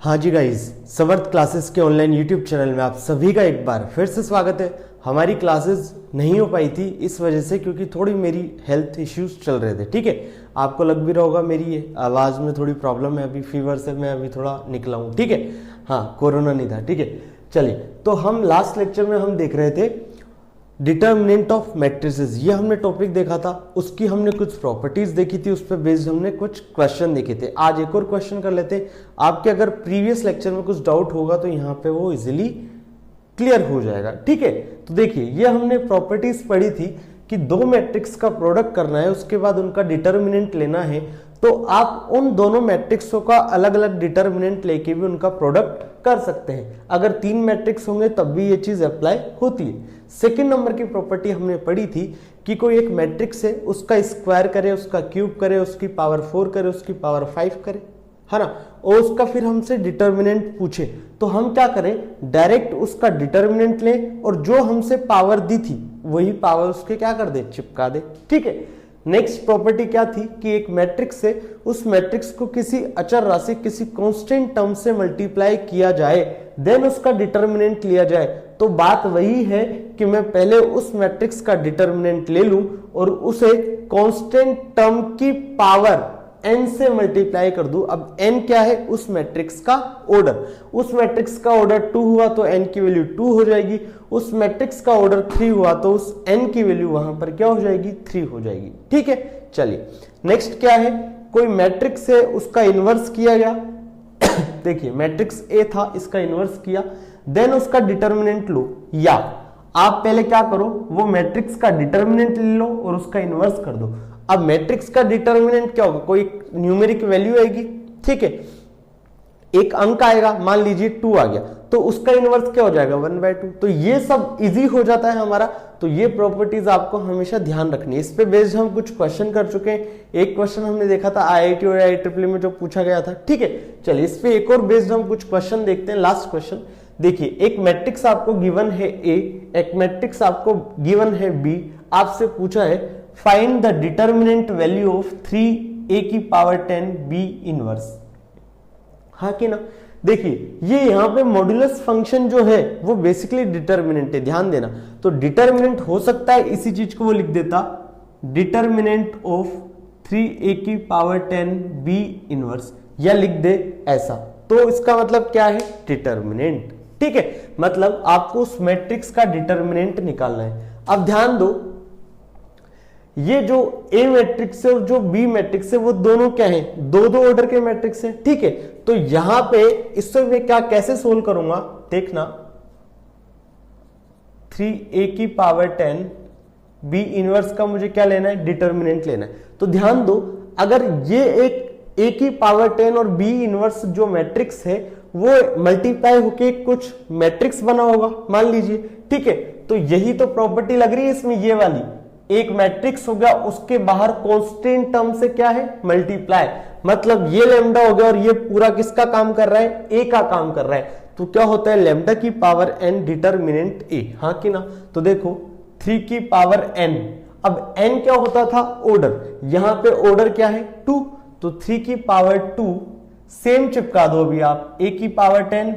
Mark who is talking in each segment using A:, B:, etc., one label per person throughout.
A: हाँ जी गाइज, समर्थ क्लासेस के online YouTube channel में आप सभी का एक बार फिर से स्वागत है। हमारी क्लासेस नहीं हो पाई थी इस वजह से क्योंकि थोड़ी मेरी हेल्थ इश्यूज चल रहे थे। ठीक है, आपको लग भी रहा होगा मेरी आवाज़ में थोड़ी प्रॉब्लम है, अभी फीवर से मैं अभी थोड़ा निकला हूँ। ठीक है, हाँ कोरोना नहीं था। ठीक है, चलिए तो हम लास्ट लेक्चर में हम देख रहे थे डिटर्मिनेंट ऑफ मैट्रिसेस, ये हमने टॉपिक देखा था, उसकी हमने कुछ प्रॉपर्टीज देखी थी, उस पर बेस्ड हमने कुछ क्वेश्चन देखे थे। आज एक और क्वेश्चन कर लेते हैं। आपके अगर प्रीवियस लेक्चर में कुछ डाउट होगा तो यहाँ पे वो इजीली क्लियर हो जाएगा। ठीक है, तो देखिए ये हमने प्रॉपर्टीज पढ़ी थी कि दो मैट्रिक्स का प्रोडक्ट करना है, उसके बाद उनका डिटर्मिनेंट लेना है, तो आप उन दोनों मैट्रिक्सों का अलग अलग डिटर्मिनेंट लेके भी उनका प्रोडक्ट कर सकते हैं। अगर तीन मैट्रिक्स होंगे तब भी ये चीज अप्लाई होती है। सेकंड नंबर की प्रॉपर्टी हमने पढ़ी थी कि कोई एक मैट्रिक्स है, उसका स्क्वायर करे, उसका क्यूब करे, उसकी पावर 4 करे, उसकी पावर 5 करे, है ना, और उसका फिर हमसे डिटर्मिनेंट पूछे तो हम क्या करें, डायरेक्ट उसका डिटर्मिनेंट लें और जो हमसे पावर दी थी वही पावर उसके क्या कर दे, चिपका दे। ठीक है, नेक्स्ट प्रॉपर्टी क्या थी कि एक मैट्रिक्स से उस मैट्रिक्स को किसी अचर राशि, किसी कांस्टेंट टर्म से मल्टीप्लाई किया जाए, देन उसका डिटर्मिनेंट लिया जाए। तो बात वही है कि मैं पहले उस मैट्रिक्स का डिटर्मिनेंट ले लूं और उसे कांस्टेंट टर्म की पावर n से मल्टीप्लाई कर दूं। अब n क्या है, उस मैट्रिक्स का ऑर्डर। उस मैट्रिक्स का ऑर्डर 2 हुआ तो n की वैल्यू 2 हो जाएगी, उस मैट्रिक्स का ऑर्डर 3 हुआ तो उस n की वैल्यू वहां पर क्या हो जाएगी, 3 हो जाएगी। ठीक है, चलिए नेक्स्ट क्या है, कोई मैट्रिक्स है, उसका इनवर्स किया गया। देखिए मैट्रिक्स A था, इसका इनवर्स किया, देन उसका डिटर्मिनेंट लो, या आप पहले क्या करो, वो मैट्रिक्स का डिटर्मिनेंट ले लो और उसका इनवर्स कर दो। अब मैट्रिक्स का डिटर्मिनेंट क्या होगा, कोई न्यूमेरिक वैल्यू आएगी। ठीक है, एक अंक आएगा, मान लीजिए 2 आ गया, तो उसका इनवर्स क्या हो जाएगा, 1/2। तो ये सब इजी हो जाता है हमारा। तो ये प्रॉपर्टीज आपको हमेशा ध्यान रखनी है। इस पे बेस्ड हम कुछ क्वेश्चन कर चुके हैं। एक क्वेश्चन हमने देखा था IIT और IEEE में जो पूछा गया था। ठीक है, चलिए इस पे एक और बेस्ड हम कुछ क्वेश्चन देखते हैं। लास्ट क्वेश्चन देखिए, एक मैट्रिक्स आपको गिवन है A, एक मैट्रिक्स आपको गिवन है B, आपसे पूछा है find the determinant value of 3a की पावर 10 b इनवर्स। हाँ कि ना, देखिए ये यहाँ पे मॉड्यूलस फंक्शन जो है वो बेसिकली डिटर्मिनेंट है, ध्यान देना। तो डिटर्मिनेंट हो सकता है, इसी चीज को वो लिख देता डिटर्मिनेंट ऑफ 3a की पावर 10 b इनवर्स, या लिख दे ऐसा। तो इसका मतलब क्या है, डिटर्मिनेंट। ठीक है, मतलब आपको उस मैट्रिक्स का डिटर्मिनेंट निकालना है। अब ध्यान दो, ये जो A मैट्रिक्स है और जो B मैट्रिक्स है वो दोनों क्या है, दो दो ऑर्डर के मैट्रिक्स हैं। ठीक है, तो यहां पे इससे मैं क्या कैसे सोल्व करूंगा, देखना 3a की पावर 10 b इनवर्स का मुझे क्या लेना है, डिटर्मिनेंट लेना है। तो ध्यान दो, अगर ये एक a की पावर 10 और b इनवर्स जो मैट्रिक्स है वो मल्टीप्लाई होके कुछ मैट्रिक्स बना होगा, मान लीजिए। ठीक है, तो यही तो प्रॉपर्टी लग रही है इसमें, ये वाली। एक मैट्रिक्स हो गया, उसके बाहर कांस्टेंट टर्म से क्या है, मल्टीप्लाई, मतलब ये लैम्डा हो गया और ये पूरा किसका काम कर रहा है, A का काम कर रहा है। तो क्या होता है, लैम्डा की पावर n डिटर्मिनेंट A। हाँ कि ना, तो देखो 3 की पावर n, अब n क्या होता था, ऑर्डर, यहां पे ऑर्डर क्या है 2, तो 3 की पावर 2 सेम चिपका दो अभी आप, A की पावर 10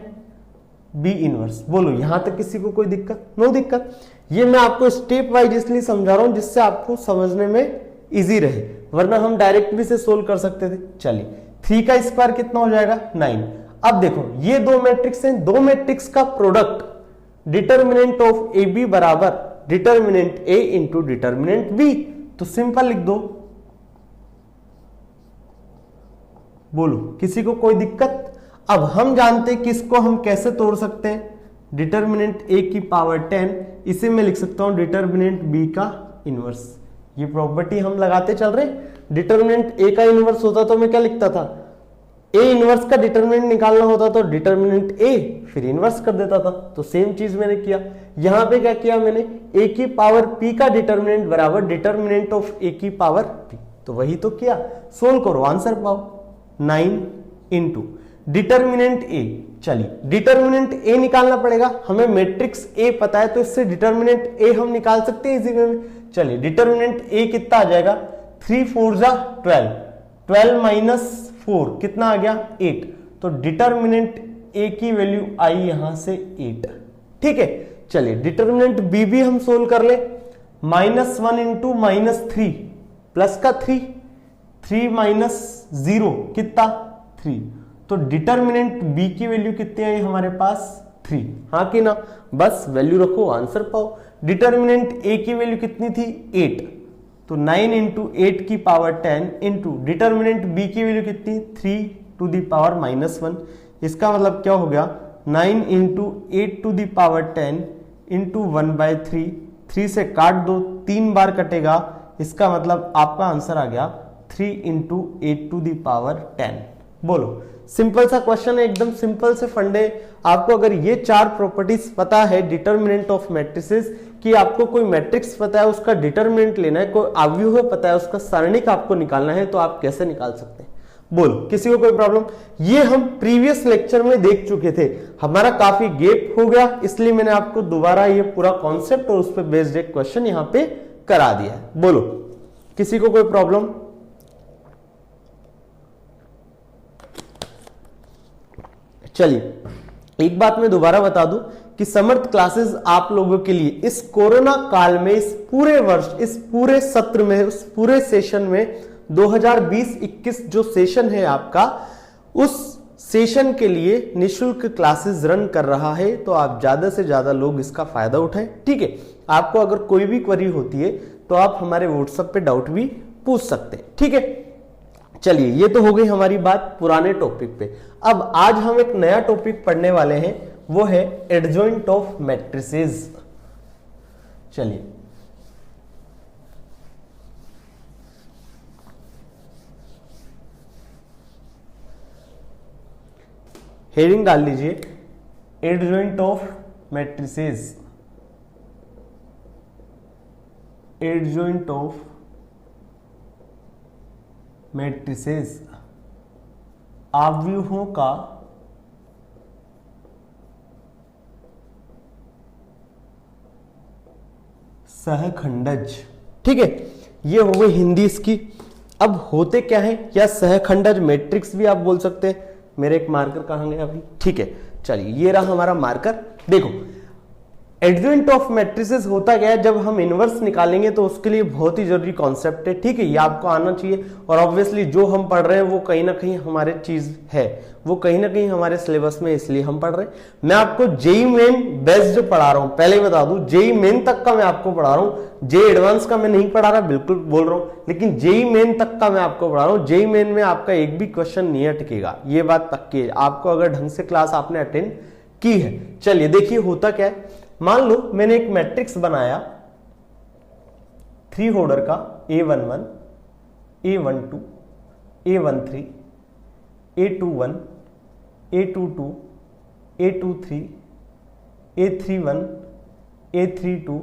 A: b इनवर्स। बोलो यहां तक किसी को कोई दिक्कत, नो दिक्कत। ये मैं आपको स्टेप वाइज इसलिए समझा रहा हूं जिससे आपको समझने में इजी रहे, वरना हम डायरेक्ट भी से सोल्व कर सकते थे। चलिए 3 का स्क्वायर कितना हो जाएगा, 9। अब देखो ये दो मैट्रिक्स हैं, दो मैट्रिक्स का product determinant of A B बराबर determinant A into determinant B. तो सिंपल लिख दो, बोलो किसी को कोई दिक्कत। अब हम जानते हैं कि इसको हम कैसे तोड़ सकते हैं, डिटर्मिनेंट a की पावर 10, इसे मैं लिख सकता हूं डिटर्मिनेंट b का इनवर्स। ये प्रॉपर्टी हम लगाते चल रहे। डिटर्मिनेंट a का इनवर्स होता तो मैं क्या लिखता था, a इनवर्स का डिटर्मिनेंट निकालना होता तो डिटर्मिनेंट a फिर इनवर्स कर देता था। तो सेम चीज मैंने किया, यहां पे क्या किया मैंने, a की पावर p का डिटर्मिनेंट बराबर डिटर्मिनेंट ऑफ a की पावर p, तो वही तो किया। सोल्व करो, आंसर पाओ, 9 इंटू डिटर्मिनेंट A। चलिए डिटर्मिनेंट A निकालना पड़ेगा, हमें मैट्रिक्स A पता है तो इससे डिटर्मिनेंट A हम निकाल सकते हैं इसी में। चलिए डिटर्मिनेंट A कितना आ जाएगा, 3 4 जा 12, 12 माइनस 4 कितना आ गया, 8। तो डिटर्मिनेंट ए की वैल्यू आई यहां से 8। ठीक है, चलिए डिटर्मिनेंट बी भी हम सोल्व कर ले। -1 इंटू -3 प्लस का 3 माइनस 0 कितना 3। तो डिटर्मिनेंट बी की वैल्यू कितनी आई हमारे पास 3। हाँ कि ना, बस वैल्यू रखो आंसर पाओ। डिटर्मिनेंट ए की वैल्यू कितनी थी 8, तो 9 इंटू 8 की पावर 10 इंटू डिटर्मिनेंट बी की वैल्यू कितनी 3 टू दी पावर -1। इसका मतलब क्या हो गया 9 into 8 to the power 10 into 1/3। 3 से काट दो, 3 बार कटेगा, इसका मतलब आपका आंसर आ गया 3 इंटू 8 टू दी पावर 10। बोलो, सिंपल सा क्वेश्चन है, एकदम सिंपल से फंडे। आपको अगर ये 4 प्रॉपर्टीज पता है डिटर्मिनेंट ऑफ मैट्रिसेस, कि आपको कोई मैट्रिक्स पता है उसका डिटर्मिनेंट लेना है, कोई अवयव पता है उसका सारणिक आपको निकालना है, तो आप कैसे निकाल सकते हैं? बोलो, किसी को कोई प्रॉब्लम? ये हम प्रीवियस लेक्चर में देख चुके थे, हमारा काफी गैप हो गया, इसलिए मैंने आपको दोबारा ये पूरा कॉन्सेप्ट और उस पर बेस्ड एक क्वेश्चन यहां पे करा दिया है। बोलो, किसी को कोई प्रॉब्लम? चलिए, एक बात मैं दोबारा बता दूं कि समर्थ क्लासेस आप लोगों के लिए इस कोरोना काल में, इस पूरे वर्ष, इस पूरे सत्र में, उस पूरे सेशन में 2020-21 जो सेशन है आपका, उस सेशन के लिए निशुल्क क्लासेस रन कर रहा है। तो आप ज्यादा से ज्यादा लोग इसका फायदा उठाएं। ठीक है, आपको अगर कोई भी क्वेरी होती है तो आप हमारे व्हाट्सएप पे डाउट भी पूछ सकते हैं। ठीक है, चलिए ये तो हो गई हमारी बात पुराने टॉपिक पे। अब आज हम एक नया टॉपिक पढ़ने वाले हैं, वो है एडजॉइंट ऑफ मैट्रिसेस। चलिए, हेडिंग डाल लीजिए adjoint of matrices. Adjoint of matrices, अवयवों का सहखंडज। ठीक है, ये हो गई हिंदी इसकी। अब होते क्या है, या सहखंडज मैट्रिक्स भी आप बोल सकते हैं। मेरे एक मार्कर कहां गया अभी? ठीक है, चलिए ये रहा हमारा मार्कर। देखो, एडजॉइंट ऑफ मैट्रिसेस होता क्या है, जब हम इनवर्स निकालेंगे तो उसके लिए बहुत ही जरूरी कॉन्सेप्ट है। ठीक है, ये आपको आना चाहिए, और ऑब्वियसली जो हम पढ़ रहे हैं वो कहीं ना कहीं हमारे चीज है, वो कहीं ना कहीं हमारे सिलेबस में, इसलिए हम पढ़ रहे हैं। मैं आपको जेई मेन बेस्ड पढ़ा रहा हूं, पहले ही बता दूं, जेई मेन तक का मैं आपको पढ़ा रहा हूं। जेई एडवांस का मैं नहीं पढ़ा रहा, बिल्कुल बोल रहा हूं, लेकिन जेई मेन तक का मैं आपको पढ़ा रहा हूं। जेई मेन में आपका एक भी क्वेश्चन नहीं अटकेगा, ये बात पक्की है, आपको अगर ढंग से क्लास आपने अटेंड की है। चलिए देखिए होता क्या है, मान लो मैंने एक मैट्रिक्स बनाया 3 ऑर्डर का, A11, A12, A13, A21, A22, A23, A31, A32,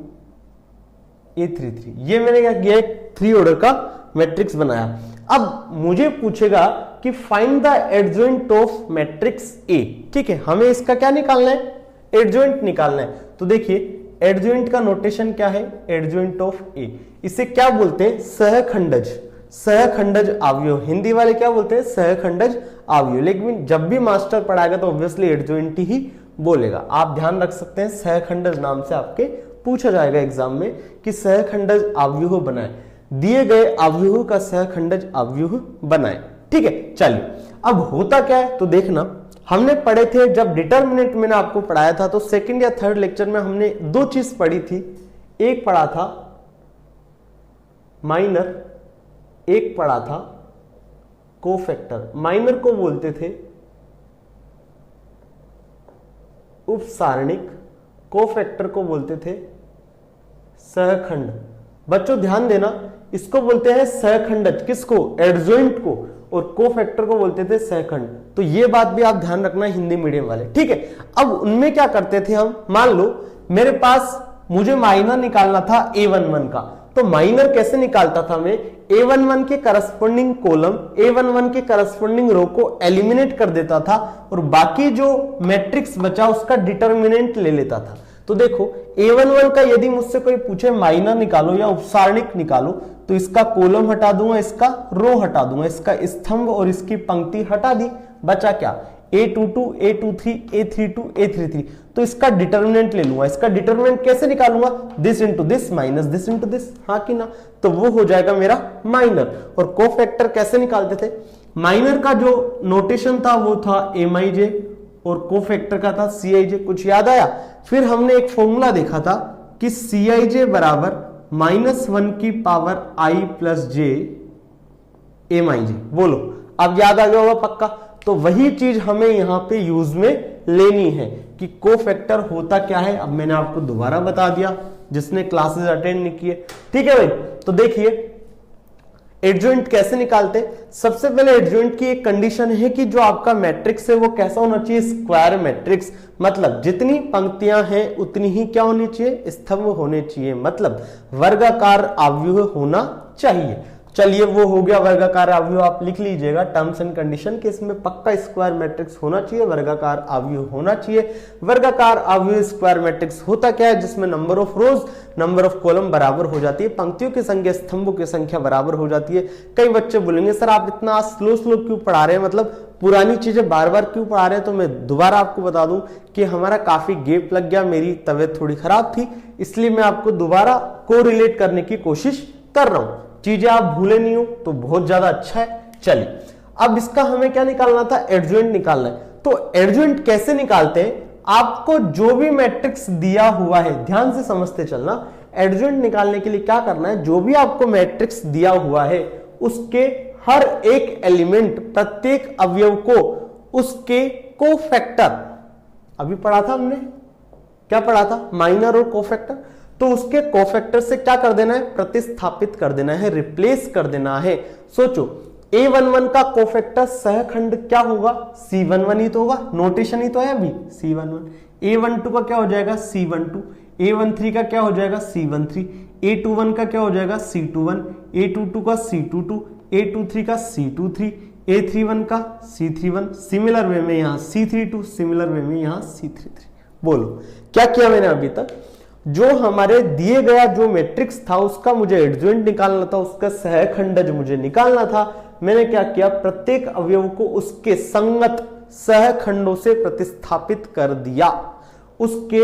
A: A33। ये मैंने क्या किया, एक 3 ऑर्डर का मैट्रिक्स बनाया। अब मुझे पूछेगा कि find the adjoint of matrix A. ठीक है, हमें इसका क्या निकालना है, एडजॉइंट निकालना है। तो देखिए एडजॉइंट का नोटेशन क्या है, एडजॉइंट ऑफ ए, इसे क्या बोलते हैं, सहखंडज। सहखंडज अवयव, हिंदी वाले क्या बोलते हैं, सहखंडज अवयव। लेकिन जब भी मास्टर पढ़ाएगा तो ऑब्वियसली एडजॉइंट ही बोलेगा। आप ध्यान रख सकते हैं, सहखंडज नाम से आपके पूछा जाएगा एग्जाम में कि सहखंडज अवयव बनाए, दिए गए अवयव का सहखंडज अवयव बनाए। ठीक है, चलिए अब होता क्या है तो देखना, हमने पढ़े थे जब डिटर्मिनेंट मैंने आपको पढ़ाया था, तो सेकंड या थर्ड लेक्चर में हमने 2 चीज पढ़ी थी। एक पढ़ा था माइनर, एक पढ़ा था कोफैक्टर। माइनर को बोलते थे उपसारणिक, कोफैक्टर को बोलते थे सहखंड। बच्चों ध्यान देना, इसको बोलते हैं सहखंडज, किसको, एडजॉइंट को, और कोफैक्टर को बोलते थे सहखंड। तो ये बात भी आप ध्यान रखना हिंदी मीडियम वाले। ठीक है, अब उनमें क्या करते थे हम, मान लो मेरे पास, मुझे माइनर निकालना था A11 का, तो माइनर कैसे निकालता था मैं, A11 के करस्पॉन्डिंग कॉलम, A11 के करस्पॉन्डिंग रो को एलिमिनेट कर देता था, और बाकी जो मैट्रिक्स बचा उसका डिटर्मिनेंट ले लेता था। तो देखो A11 का यदि मुझसे कोई पूछे माइनर निकालो या उपसारणिक निकालो, तो इसका कॉलम हटा दूंगा, इसका रो हटा दूंगा, इसका स्तंभ और इसकी पंक्ति हटा दी, बचा क्या, A22, A23, A32, A33, तो इसका डिटर्मिनेंट ले लूंगा। इसका डिटर्मिनेंट कैसे निकालूंगा? This into this minus this into this, हाँ कि ना? तो वो हो जाएगा मेरा माइनर। और कोफैक्टर कैसे निकालते थे? माइनर का जो नोटेशन था वो था MIJ और कोफैक्टर का था CIJ। कुछ याद आया? फिर हमने एक फॉर्मूला देखा था कि CIJ बराबर -1 की power I plus J MIJ। बोलो, अब याद आ गया होगा पक्का। तो वही चीज हमें यहां पे यूज में लेनी है कि कोफैक्टर होता क्या है। अब मैंने आपको दोबारा बता दिया जिसने क्लासेस अटेंड नहीं किए, ठीक है भाई। तो देखिए एडजॉइंट कैसे निकालते। सबसे पहले एडजॉइंट की एक कंडीशन है कि जो आपका मैट्रिक्स है वो कैसा होना चाहिए? स्क्वायर मैट्रिक्स, मतलब जितनी पंक्तियां हैं उतनी ही क्या होनी चाहिए? स्तंभ होने चाहिए, मतलब वर्गाकार अवयव होना चाहिए। चलिए वो हो गया वर्गाकार अवयव, आप लिख लीजिएगा टर्म्स एंड कंडीशन के इसमें पक्का स्क्वायर मैट्रिक्स होना चाहिए, वर्गाकार अवयव होना चाहिए। वर्गाकार अवयव स्क्वायर मैट्रिक्स होता क्या है? जिसमें number of rose number of column बराबर हो जाती है, पंक्तियों की संख्या स्तंभों की संख्या बराबर हो जाती है। कई बच्चे बोलेंगे सर आप इतना स्लो क्यों पढ़ा रहे हैं, मतलब पुरानी चीजें बार बार क्यों पढ़ा रहे हैं? तो मैं दोबारा आपको बता दूं कि हमारा काफी गैप लग गया, मेरी तबीयत थोड़ी खराब थी, इसलिए मैं आपको दोबारा कोरिलेट करने की कोशिश कर रहा हूं। चीजें आप भूले नहीं हो तो बहुत ज्यादा अच्छा है। चलिए अब इसका हमें क्या निकालना था? एडजॉइंट निकालना है। तो एडजॉइंट कैसे निकालते हैं? आपको जो भी मैट्रिक्स दिया हुआ है, ध्यान से समझते चलना, एडजॉइंट निकालने के लिए क्या करना है? जो भी आपको मैट्रिक्स दिया हुआ है उसके हर एक एलिमेंट, प्रत्येक अवयव को उसके कोफैक्टर, अभी पढ़ा था हमने, क्या पढ़ा था? माइनर और कोफैक्टर। तो उसके कोफैक्टर से क्या कर देना है? प्रतिस्थापित कर देना है, रिप्लेस कर देना है। सोचो A11 का कोफैक्टर सहखंड क्या होगा? C11 ही तो होगा, नोटेशन ही तो है अभी C11। A12 का क्या हो जाएगा? C12। A13 का क्या हो जाएगा? C13। A21 का क्या हो जाएगा? C21। A22 का C22। A23 का C23। A31 का C31। सिमिलर वे में यहां C32, सिमिलर वे में यहां C33। बोलो क्या किया मैंने अभी तक? जो हमारे दिए गया जो मैट्रिक्स था उसका मुझे एडजॉइंट निकालना था, उसका सहखंडज मुझे निकालना था। मैंने क्या किया? प्रत्येक अवयव को उसके संगत सहखंडों से प्रतिस्थापित कर दिया। उसके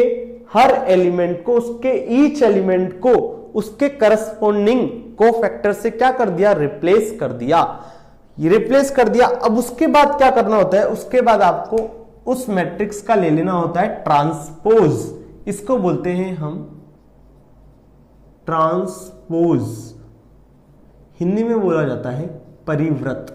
A: हर एलिमेंट को, उसके ईच एलिमेंट को उसके करस्पॉन्डिंग कोफैक्टर से क्या कर दिया? रिप्लेस कर दिया। रिप्लेस कर दिया। अब उसके बाद क्या करना होता है? उसके बाद आपको उस मैट्रिक्स का ले लेना होता है ट्रांसपोज। इसको बोलते हैं हम ट्रांसपोज, हिंदी में बोला जाता है परिव्रत,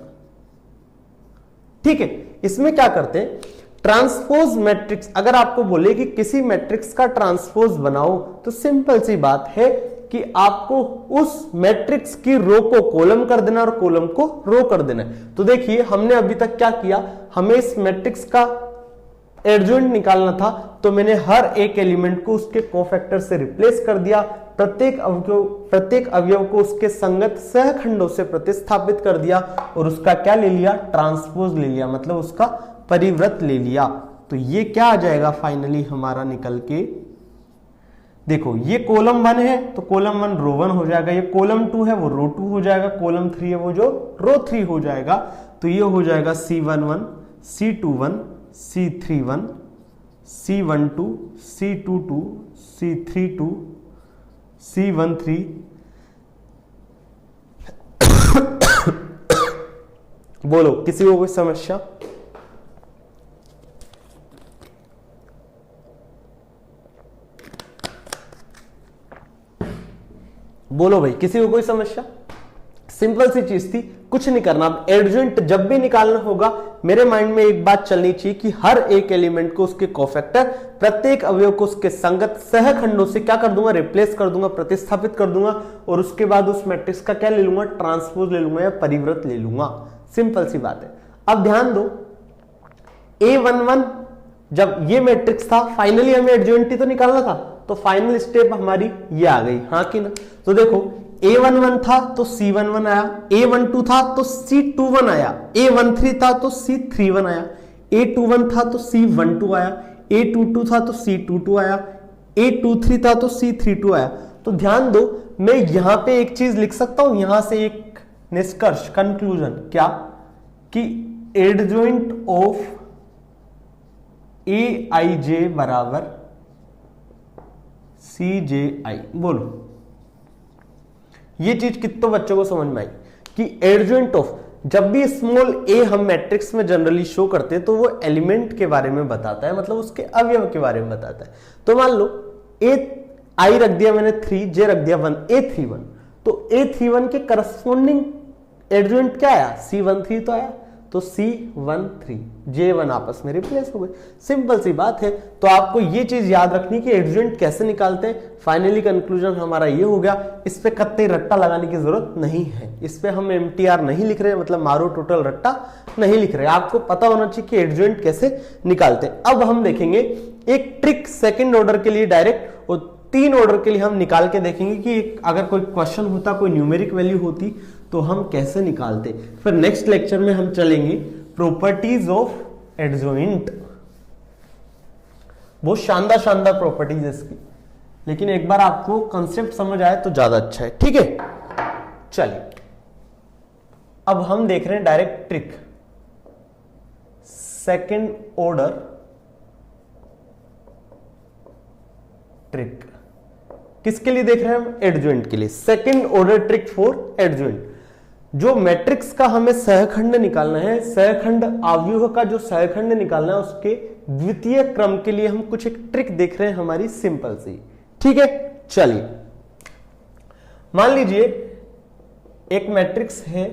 A: ठीक है। इसमें क्या करते हैं? ट्रांसपोज मैट्रिक्स, अगर आपको बोले कि किसी मैट्रिक्स का ट्रांसपोज बनाओ तो सिंपल सी बात है कि आपको उस मैट्रिक्स की रो को कॉलम कर देना और कॉलम को रो कर देना है। तो देखिए हमने अभी तक क्या किया? हमें इस मैट्रिक्स का एडजॉइंट निकालना था, तो मैंने हर एक एलिमेंट को उसके कोफैक्टर से रिप्लेस कर दिया। प्रत्येक अवयव को उसके संगत सहखंडों से प्रतिस्थापित कर दिया और उसका क्या ले लिया? ट्रांसपोज ले लिया, मतलब उसका परिव्रत ले लिया। तो ये क्या आ जाएगा फाइनली हमारा निकल के? देखो ये कॉलम 1 है तो कॉलम 1 रो 1 हो जाएगा, ये कॉलम 2 है वो रो 2 हो जाएगा, कॉलम 3 है वो जो रो 3 हो जाएगा। तो ये हो जाएगा C11, C21, C31, C12, C22, C32, C13, बोलो किसी को कोई समस्या? बोलो भाई, किसी को कोई समस्या? सिंपल सी चीज थी, कुछ नहीं करना। अब एडजॉइंट जब भी निकालना होगा मेरे माइंड में एक बात चलनी चाहिए कि हर एक एलिमेंट को उसके कोफैक्टर, प्रत्येक अवयव को उसके संगत सहखंडों से क्या कर दूंगा? रिप्लेस कर दूंगा, प्रतिस्थापित कर दूंगा और उसके बाद उस मैट्रिक्स का क्या ले लूंगा? ट्रांसपोज ले लूंगा या परिव्रत ले लूंगा। सिंपल सी बात है। अब ध्यान दो, A11 जब ये मैट्रिक्स था, फाइनली हमें एडजॉइंट ही तो निकालना था, तो फाइनल स्टेप हमारी ये आ गई, हाँ कि ना? तो देखो A11 था तो C11 आया, A12 था तो C21 आया, A13 था तो C31 आया, A21 था तो C12 आया, A22 था तो C22 आया, A23 था तो C32 आया। तो ध्यान दो, मैं यहां पे एक चीज लिख सकता हूं, यहां से एक निष्कर्ष, कंक्लूजन, क्या कि एडजॉइंट ऑफ ए आई जे बराबर सी जे आई। बोलो ये चीज कितने बच्चों को समझ में आई कि एडजॉइंट ऑफ, जब भी स्मॉल ए हम मैट्रिक्स में जनरली शो करते हैं तो वो एलिमेंट के बारे में बताता है, मतलब उसके अवयव के बारे में बताता है। तो मान लो ए आई रख दिया मैंने 3, जे रख दिया 1, A31, तो A31 के करस्पॉन्डिंग एडजॉइंट क्या आया, C13 तो आया, तो C13 J1 आपस में रिप्लेस हो गए। सिंपल सी बात है। तो आपको ये चीज याद रखनी कि एडजॉइंट कैसे निकालते हैं। फाइनली कंक्लूजन हमारा ये हो गया, इस पे कतई रट्टा लगाने की जरूरत नहीं है। इस पे हम MTR नहीं लिख रहे, मतलब मारो टोटल रट्टा नहीं लिख रहे। आपको पता होना चाहिए कि एडजॉइंट कैसे निकालते हैं। अब हम देखेंगे एक ट्रिक सेकेंड ऑर्डर के लिए डायरेक्ट, और 3 ऑर्डर के लिए हम निकाल के देखेंगे कि अगर कोई क्वेश्चन होता, कोई न्यूमेरिक वैल्यू होती तो हम कैसे निकालते। फिर नेक्स्ट लेक्चर में हम चलेंगे प्रॉपर्टीज ऑफ एडजॉइंट। बहुत शानदार शानदार प्रॉपर्टीज है इसकी, लेकिन एक बार आपको कंसेप्ट समझ आए तो ज्यादा अच्छा है। ठीक है, चलिए अब हम देख रहे हैं direct trick second order trick. किसके लिए देख रहे हैं हम, एडजॉइंट के लिए। Second order trick for adjoint. जो मैट्रिक्स का हमें सहखंड निकालना है, सहखंड अवयव का जो सहखंड निकालना है, उसके द्वितीय क्रम के लिए हम कुछ एक ट्रिक देख रहे हैं हमारी, सिंपल सी। ठीक है, चलिए मान लीजिए एक मैट्रिक्स है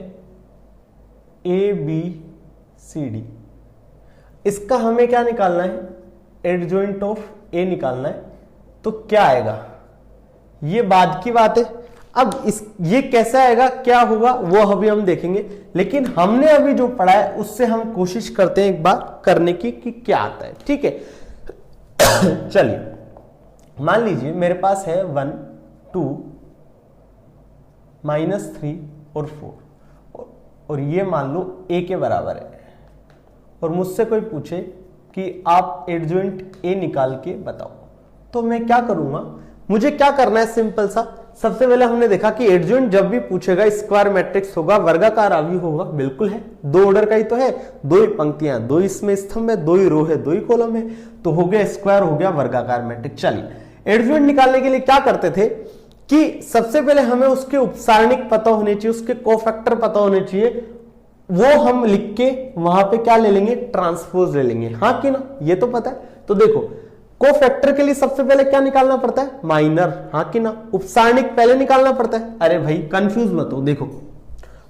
A: ABCD, इसका हमें क्या निकालना है, एडजॉइंट ऑफ ए निकालना है। तो क्या आएगा, ये बाद की बात है। अब ये कैसा आएगा, क्या होगा, वो अभी हम देखेंगे। लेकिन हमने अभी जो पढ़ा है उससे हम कोशिश करते हैं एक बार करने की कि क्या आता है। ठीक है, चलिए मान लीजिए मेरे पास है 1, 2, -3 और 4, और ये मान लो a के बराबर है, और मुझसे कोई पूछे कि आप एडजॉइंट ए निकाल के बताओ, तो मैं क्या करूंगा, मुझे क्या करना है, सिंपल सा। सबसे पहले हमने देखा कि एडजॉइंट जब भी पूछेगा स्क्वायर मैट्रिक्स होगा, वर्गाकार अवयव होगा, बिल्कुल है, 2 ऑर्डर का ही तो है, 2 ही पंक्तियां, 2 इसमें स्तंभ है, 2 ही रो है, 2 ही कॉलम है, तो हो गया स्क्वायर, हो गया वर्गाकार मैट्रिक्स। चलिए एडजॉइंट निकालने के लिए क्या करते थे कि सबसे पहले हमें उसके उपसारणिक पता होने चाहिए, उसके कोफैक्टर पता होने चाहिए, वो हम लिख के वहां पे क्या ले लेंगे, ट्रांसपोज ले लेंगे। हाँ कि ना, ये तो पता है। तो देखो कोफैक्टर के लिए सबसे पहले क्या निकालना पड़ता है, माइनर। हाँ कि ना, उपसारणिक पहले निकालना पड़ता है। अरे भाई कंफ्यूज मत हो, देखो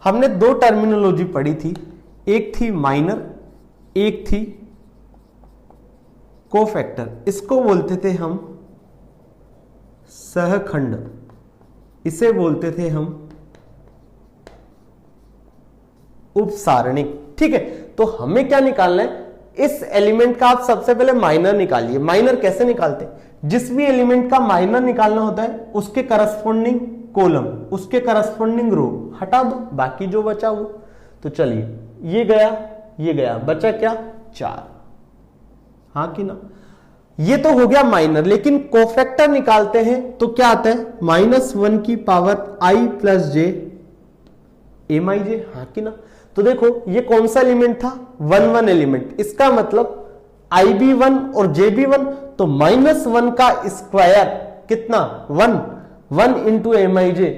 A: हमने 2 टर्मिनोलॉजी पढ़ी थी, एक थी माइनर, एक थी कोफैक्टर। इसको बोलते थे हम सहखंड, इसे बोलते थे हम उपसारणिक। ठीक है, तो हमें क्या निकालना है, इस एलिमेंट का आप सबसे पहले माइनर निकालिए। माइनर कैसे निकालते हैं, जिस भी एलिमेंट का माइनर निकालना होता है उसके करस्पॉन्डिंग कॉलम, उसके करस्पॉन्डिंग रो हटा दो, बाकी जो बचा वो। तो चलिए ये गया, बचा क्या, 4। हाँ कि ना, ये तो हो गया माइनर। लेकिन कोफैक्टर निकालते हैं तो क्या आता है, -1 की पावर i + j mi_j। हाँ कि ना, तो देखो ये कौन सा एलिमेंट था, 1 1 एलिमेंट, इसका मतलब IB1 और JB1, तो -1 का स्क्वायर कितना, 1 1 × mi_j,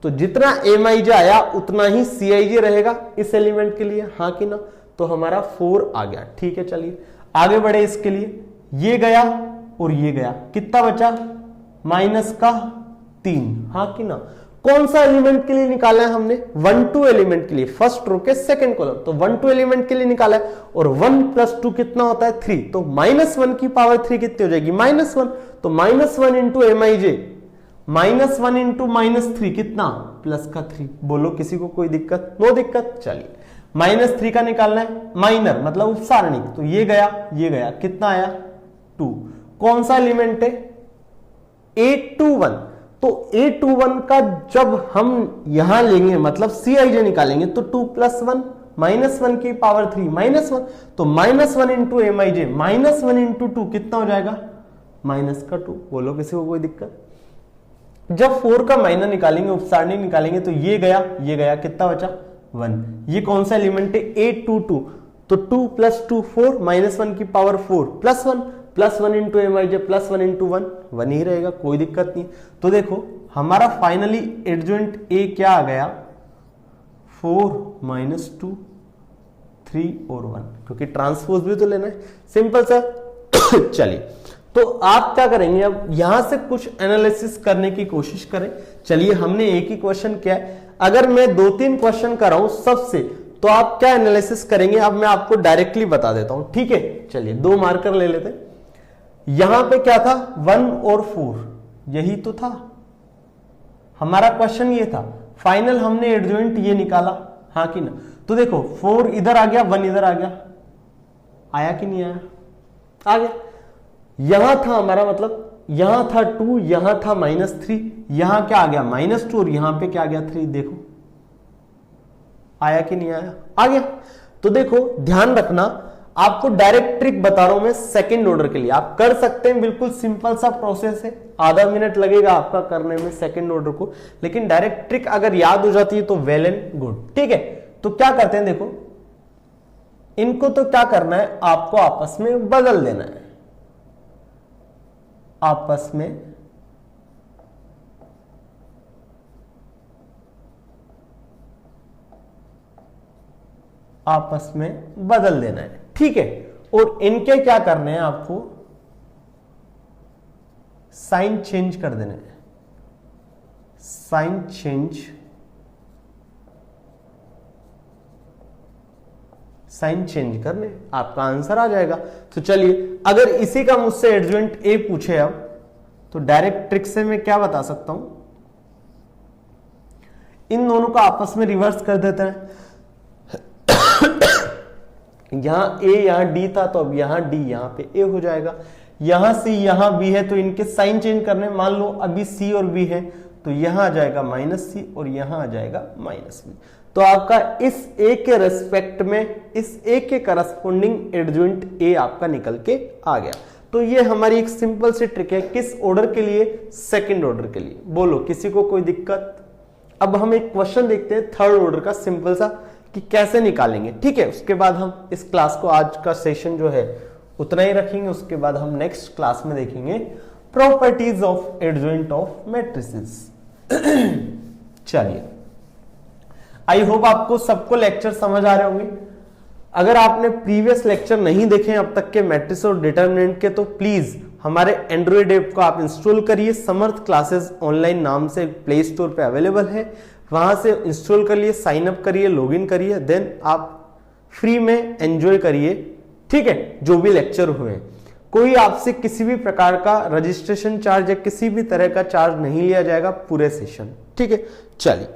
A: तो जितना mi_j आया उतना ही Cij रहेगा इस एलिमेंट के लिए। हाँ कि ना, तो हमारा 4 आ गया। ठीक है, चलिए आगे बढ़े। इसके लिए ये गया और ये गया, कितना बचा, -3। हाँ कि ना, कौन सा एलिमेंट के लिए निकाला है हमने, 1 2 एलिमेंट के लिए, फर्स्ट रो के सेकंड कॉलम, तो 1 2 एलिमेंट के लिए निकाला है। और 1 + 2 कितना होता है, 3, तो -1 की पावर 3 कितनी हो जाएगी, -1, तो -1 × mi_j, -1 × -3 कितना, +3। बोलो किसी को कोई दिक्कत, नो दिक्कत। चलिए -3 का निकालना है, माइनर मतलब उपसारणिक, तो ये गया, कितना आया, 2। कौन सा एलिमेंट है, A21, तो A21 का जब हम यहां लेंगे मतलब Cij निकालेंगे, तो 2 + 1 -1 की पावर 3 -1, तो -1 × mi_j, -1 × 2 कितना हो जाएगा, -2। बोलो किसी को कोई दिक्कत। जब 4 का माइनर निकालेंगे, उपसारणिक निकालेंगे, तो ये गया, कितना बचा, 1। ये कौन सा एलिमेंट है, A22, तो 2 + 2 4, -1 की पावर 4 +1 इंटू MIJ +1 इंटू 1 1 ही रहेगा, कोई दिक्कत नहीं। तो देखो हमारा फाइनली एडजॉइंट ए क्या आ गया, 4 - 2 3 और 1, क्योंकि ट्रांसपोज भी तो लेना है, सिंपल सा। चलिए तो आप क्या करेंगे, अब यहां से कुछ एनालिसिस करने की कोशिश करें। चलिए हमने एक ही क्वेश्चन किया है, अगर मैं 2-3 क्वेश्चन कर रहा हूं सबसे, तो आप क्या एनालिसिस करेंगे, अब मैं आपको डायरेक्टली बता देता हूं, ठीक है। चलिए 2 मार्कर ले लेते हैं। यहां पे क्या था, 1 और 4, यही तो था हमारा क्वेश्चन, ये था फाइनल, हमने एडजॉइंट ये निकाला, हाँ कि ना। तो देखो 4 इधर आ गया, 1 इधर आ गया, आया कि नहीं आया, आ गया। यहां था हमारा मतलब, यहां था 2, यहां था -3, यहां क्या आ गया -2, और यहां पे क्या आ गया 3, देखो आया कि नहीं आया, आ गया। तो देखो ध्यान रखना, आपको डायरेक्ट ट्रिक बता रहा हूं मैं सेकंड ऑर्डर के लिए, आप कर सकते हैं, बिल्कुल सिंपल सा प्रोसेस है, आधा मिनट लगेगा आपका करने में सेकंड ऑर्डर को, लेकिन डायरेक्ट ट्रिक अगर याद हो जाती है तो वेल एंड गुड, ठीक है। तो क्या करते हैं, देखो इनको तो क्या करना है, आपको आपस में बदल देना है, आपस में बदल देना है, ठीक है। और इनके क्या करने हैं, आपको साइन चेंज कर देना है, साइन चेंज करने, आपका आंसर आ जाएगा। तो चलिए अगर इसी का मुझसे एडजॉइंट ए पूछे अब, तो डायरेक्ट ट्रिक से मैं क्या बता सकता हूं, इन दोनों का आपस में रिवर्स कर देते हैं। यहां ए यहां डी था, तो अब यहां डी यहां पे ए हो जाएगा, यहां सी यहां बी है, तो इनके साइन चेंज करने, मान लो अभी सी और बी है, तो यहां आ जाएगा -c और यहां आ जाएगा -b। तो आपका इस ए के रेस्पेक्ट में, इस ए के करस्पॉन्डिंग एडजॉइंट ए आपका निकल के आ गया। तो ये हमारी एक सिंपल सी ट्रिक है, किस ऑर्डर के लिए, सेकंड ऑर्डर के लिए। बोलो किसी को कोई दिक्कत। अब हम एक क्वेश्चन देखते हैं थर्ड ऑर्डर का, सिंपल सा, कि कैसे निकालेंगे, ठीक है। उसके बाद हम इस क्लास को, आज का सेशन जो है उतना ही रखेंगे, उसके बाद हम नेक्स्ट क्लास में देखेंगे properties of adjoint of matrices. चलिए आई होप आपको सबको लेक्चर समझ आ रहे होंगे। अगर आपने प्रीवियस लेक्चर नहीं देखे अब तक के मैट्रिक्स और डिटरमिनेंट के, तो प्लीज हमारे एंड्रॉइड ऐप को आप इंस्टॉल करिए, समर्थ क्लासेस ऑनलाइन नाम से प्ले स्टोर पे अवेलेबल है, वहां से इंस्टॉल कर लिए, साइन अप करिए, लॉगिन करिए, देन आप फ्री में एंजॉय करिए, ठीक है, जो भी लेक्चर हुए। कोई आपसे किसी भी प्रकार का रजिस्ट्रेशन चार्ज या किसी भी तरह का चार्ज नहीं लिया जाएगा पूरे सेशन, ठीक है। चलिए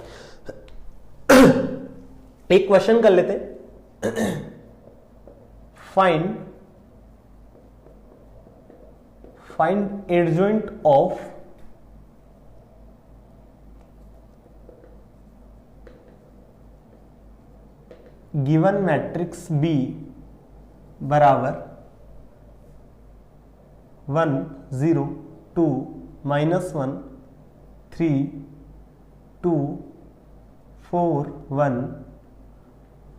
A: एक क्वेश्चन कर लेते हैं। Find adjoint of given matrix B बराबर 1 0 2 -1 3 2 4 1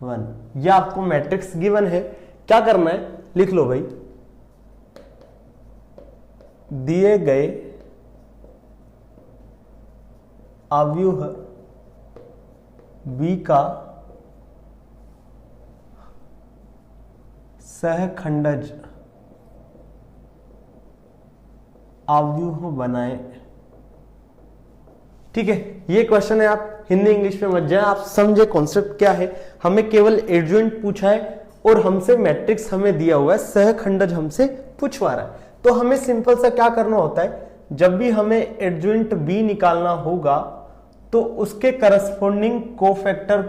A: 1। यह आपको मैट्रिक्स गिवन है, क्या करना है, लिख लो भाई, दिए गए अव्यूह बी का सहखंडज अव्यूह बनाए, ठीक है। ये क्वेश्चन है, आप हिंदी इंग्लिश में मत जाए, आप समझे कॉन्सेप्ट क्या है। हमें केवल एडजॉइंट पूछा है और हमसे मैट्रिक्स हमें दिया हुआ है, सहखंडज हमसे पूछवा रहा है। तो हमें सिंपल सा क्या करना होता है, जब भी हमें एडजॉइंट बी निकालना होगा तो उसके करस्पॉन्डिंग कोफैक्टर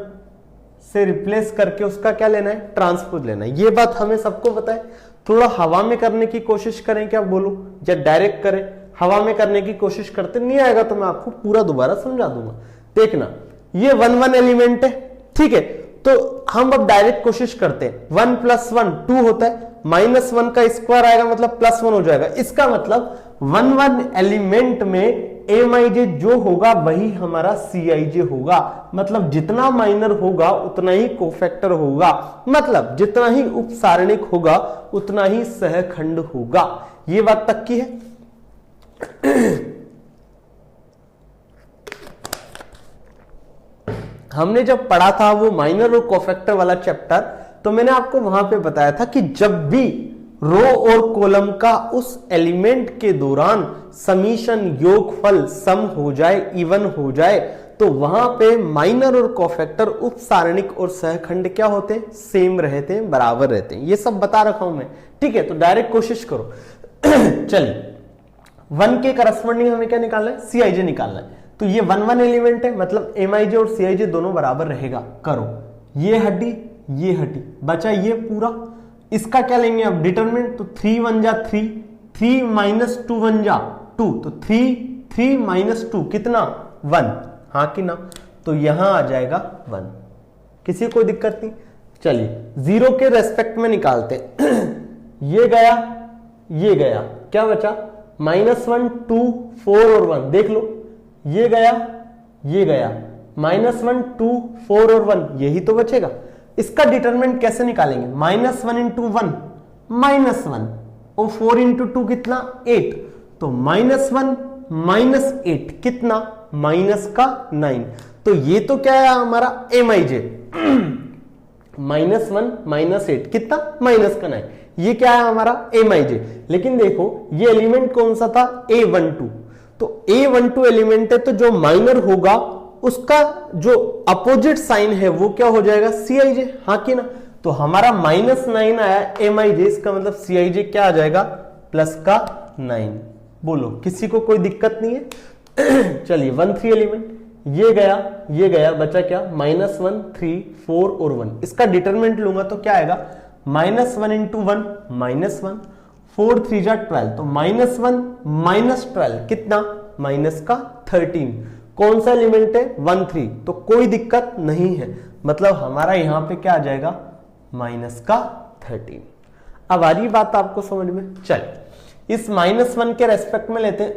A: से रिप्लेस करके उसका क्या लेना है, ट्रांसपोज लेना है। ये बात हमें सबको पता है। थोड़ा हवा में करने की कोशिश करें, क्या बोलो, या डायरेक्ट करें। हवा में करने की कोशिश करते, नहीं आएगा तो मैं आपको पूरा दोबारा समझा दूंगा। देखना, ये 1 1 एलिमेंट है, ठीक है। तो हम अब डायरेक्ट कोशिश करते हैं, 1 + 1 2 होता है, -1 का स्क्वायर आएगा मतलब +1 हो जाएगा। इसका मतलब 1 1 एलिमेंट में MIJ जो होगा वही हमारा CIJ होगा, मतलब जितना माइनर होगा उतना ही कोफैक्टर होगा, मतलब जितना ही उपसारणिक होगा उतना ही सहखंड होगा। ये बात तक की है। हमने जब पढ़ा था वो माइनर और कोफैक्टर वाला चैप्टर, तो मैंने आपको वहां पे बताया था कि जब भी रो और कॉलम का उस एलिमेंट के दौरान समीशन योगफल सम हो जाए, इवन हो जाए, तो वहां पे माइनर और कोफैक्टर उपसारणिक और सहखंड क्या होते हैं, सेम रहते हैं, बराबर रहते हैं। ये सब बता रखा हूं मैं, ठीक है। तो डायरेक्ट कोशिश करो। चलिए 1 के करस्पॉन्डिंग हमें क्या निकालना है, CIJ निकालना है। तो ये 1 1 एलिमेंट है, मतलब MIJ और CIJ दोनों बराबर रहेगा। करो, ये हटी, ये हटी, बचा ये पूरा। इसका क्या लेंगे अब डिटरमिनेंट, तो 3 1 जा 3, 3 माइनस 2 1 जा 2, तो 3 माइनस 2 कितना 1, हाँ कि ना। तो यहां आ जाएगा 1। किसी कोई दिक्कत नहीं। चलिए 0 के रेस्पेक्ट में निकालते। ये गया, ये गया, क्या बचा, -1 2 4 और 1, देख लो, ये गया, ये गया, -1 2 4 और 1, यही तो बचेगा। इसका डिटरमिनेंट कैसे निकालेंगे, -1 इंटू 1 -1 और 4 इंटू 2 कितना 8, तो -1 -8 कितना माइनस का 9। तो ये तो क्या है हमारा MIJ, -1 -8 कितना माइनस का 9, ये क्या है हमारा MIJ। लेकिन देखो ये एलिमेंट कौन सा था, A12, तो A12 एलिमेंट है, तो जो माइनर होगा उसका जो अपोजिट साइन है वो क्या हो जाएगा, CIJ, हाँ कि ना। तो हमारा -9 आया MIJ, इसका मतलब CIJ क्या आ जाएगा, प्लस का 9। बोलो किसी को कोई दिक्कत नहीं है। चलिए 1 3 एलिमेंट, ये गया, ये गया, बचा क्या, -1 3 4 और 1। इसका डिटरमिनेंट लूंगा तो क्या आएगा, -1 इंटू 1 -1, 4 3 जा 12, तो -1 -12 कितना माइनस का 13। कौन सा एलिमेंट है, 1 3, तो कोई दिक्कत नहीं है, मतलब हमारा यहां पे क्या आ जाएगा, माइनस का 13। अब आ रही बात आपको समझ में। चल इस -1 के रेस्पेक्ट में लेते हैं।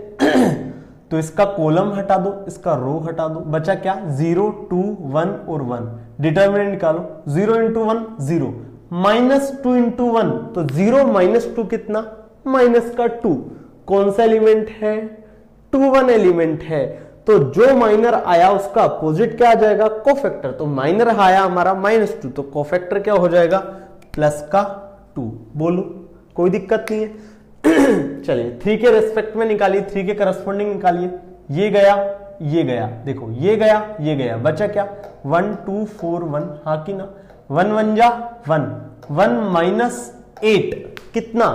A: तो इसका कॉलम हटा दो, इसका रो हटा दो, बचा क्या, 0 2 1 और 1। डिटरमिनेंट निकालो, 0 इंटू 1 0, -2 इंटू 1, तो 0 -2 कितना माइनस का 2। कौन सा एलिमेंट है, 2 1 एलिमेंट है, तो जो माइनर आया उसका अपोजिट क्या आ जाएगा, कोफैक्टर। तो माइनर आया हमारा -2, तो कोफैक्टर क्या हो जाएगा, प्लस का 2। बोलो कोई दिक्कत नहीं है। चलिए 3 के रेस्पेक्ट में निकालिए, 3 के करस्पॉन्डिंग निकालिए, ये गया, ये गया, देखो ये गया, ये गया, बचा क्या, 1 2 4 1, हाँ कि ना। 1 1 जा 1, 1 -8 कितना,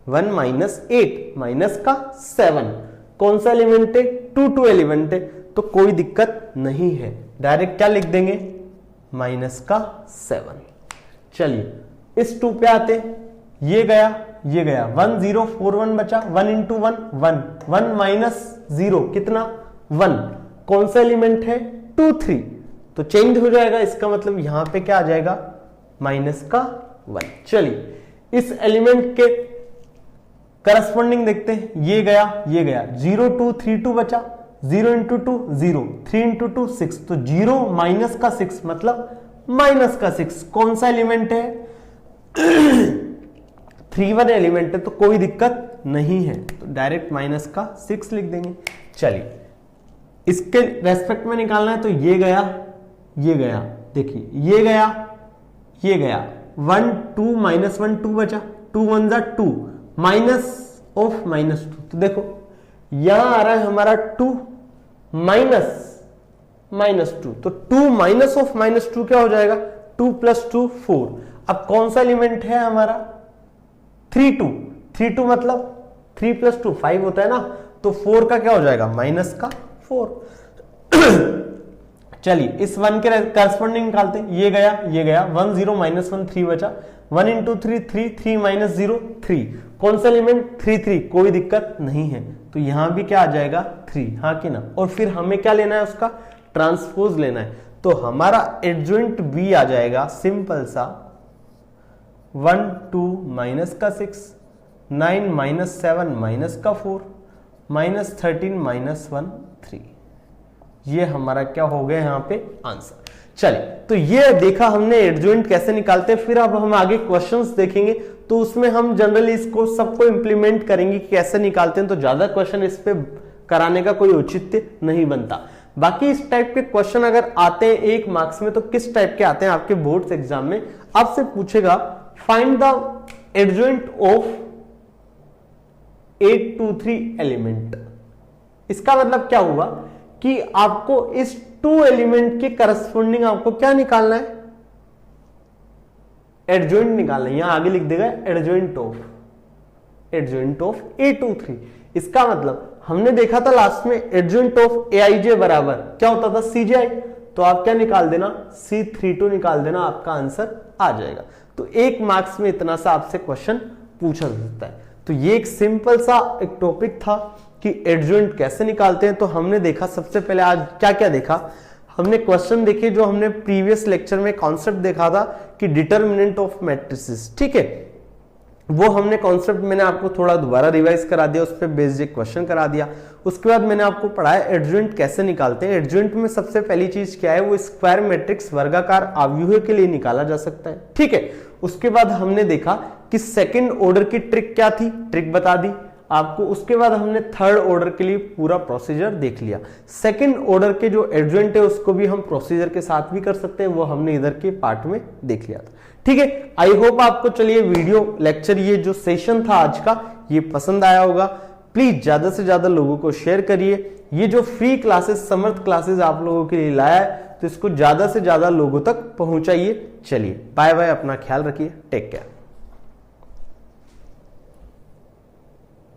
A: 1 -8 माइनस का 7। कौन सा एलिमेंट है, 2 2 एलिमेंट है, तो कोई दिक्कत नहीं है, डायरेक्ट क्या लिख देंगे, माइनस का 7। चलिए इस 2 पे आते, ये गया, ये गया, 1 0 4 1 बचा, 1 इंटू 1 1, 1 -0 कितना 1। कौन सा एलिमेंट है, 2 3, तो चेंज हो जाएगा, इसका मतलब यहां पे क्या आ जाएगा, माइनस का 1। चलिए इस एलिमेंट के करस्पॉन्डिंग देखते हैं, ये गया, ये गया, 0 2 3 2 बचा, 0 इंटू 2 0, 3 इंटू 2 6, तो 0 माइनस का 6 मतलब माइनस का 6। कौन सा एलिमेंट है, 3 1 एलिमेंट है, तो कोई दिक्कत नहीं है, तो डायरेक्ट माइनस का 6 लिख देंगे। चलिए इसके रेस्पेक्ट में निकालना है, तो ये गया, ये गया, देखिए ये गया, ये गया, 1 2 -1 2 बचा, 2 1 जा 2, माइनस ऑफ -2, तो देखो यहां आ रहा है हमारा 2 माइनस 2, तो 2 माइनस ऑफ -2 क्या हो जाएगा, 2 + 2 4। अब कौन सा एलिमेंट है हमारा, 3 2, 3 2 मतलब 3 + 2 5 होता है ना, तो 4 का क्या हो जाएगा, माइनस का 4। चलिए इस 1 के करस्पॉन्डिंग निकालते हैं, ये गया, ये गया, 1 0 -1 3 बचा, 1 इंटू 3 3, 3 -0 3। कौन सा एलिमेंट, 3 3, कोई दिक्कत नहीं है, तो यहां भी क्या आ जाएगा 3, हाँ कि ना। और फिर हमें क्या लेना है, उसका ट्रांसपोज लेना है, तो हमारा एडजॉइंट B आ जाएगा, सिंपल सा 1 2 माइनस का 6, 9 -7 माइनस का 4, -13 -1 3। ये हमारा क्या हो गया यहाँ पे आंसर। चलिए, तो ये देखा हमने एडजॉइंट कैसे निकालते हैं। फिर अब हम आगे क्वेश्चंस देखेंगे, तो उसमें हम जनरली इसको सबको इंप्लीमेंट करेंगे कि कैसे निकालते हैं, तो ज्यादा क्वेश्चन इस पे कराने का कोई औचित्य नहीं बनता। बाकी इस टाइप के क्वेश्चन अगर आते हैं 1 मार्क्स में, तो किस टाइप के आते हैं आपके बोर्ड्स एग्जाम में, आपसे पूछेगा find the adjoint of 823 element. इसका मतलब क्या हुआ कि आपको इस 2 एलिमेंट के करस्पॉन्डिंग आपको क्या निकालना है, एडजॉइंट निकालना है। यहां आगे लिख देगा एडजॉइंट ऑफ 823। इसका मतलब हमने देखा था लास्ट में एडजॉइंट ऑफ एआईजे बराबर क्या होता था, सीजेआई। तो आप क्या निकाल देना, C32 निकाल देना, आपका आंसर आ जाएगा। तो 1 मार्क्स में इतना सा आपसे क्वेश्चन पूछा जा सकता है। तो ये एक सिंपल सा एक टॉपिक था कि एडजॉइंट कैसे निकालते हैं। तो हमने देखा सबसे पहले आज क्या क्या देखा, हमने क्वेश्चन देखे जो हमने प्रीवियस लेक्चर में कॉन्सेप्ट देखा था कि डिटर्मिनेंट ऑफ मैट्रिसेस, ठीक है, वो हमने कॉन्सेप्ट मैंने आपको थोड़ा दोबारा रिवाइज करा दिया, उस पर बेस्ड क्वेश्चन करा दिया। उसके बाद मैंने आपको पढ़ाया एडजॉइंट कैसे निकालते हैं। एडजॉइंट में सबसे पहली चीज क्या है, वो स्क्वायर मैट्रिक्स वर्गाकार अवयव के लिए निकाला जा सकता है, ठीक है। उसके बाद हमने देखा कि सेकंड ऑर्डर की ट्रिक क्या थी, ट्रिक बता दी आपको। उसके बाद हमने थर्ड ऑर्डर के लिए पूरा प्रोसीजर देख लिया। सेकंड ऑर्डर के जो एडजॉइंट है उसको भी हम प्रोसीजर के साथ भी कर सकते हैं, वो हमने इधर के पार्ट में देख लिया था, ठीक है। आई होप आपको चलिए वीडियो लेक्चर ये जो सेशन था आज का ये पसंद आया होगा। प्लीज ज्यादा से ज्यादा लोगों को शेयर करिए। ये जो फ्री क्लासेस समर्थ क्लासेस आप लोगों के लिए लाया है, तो इसको ज्यादा से ज्यादा लोगों तक पहुंचाइए। चलिए बाय बाय, अपना ख्याल रखिए, टेक केयर।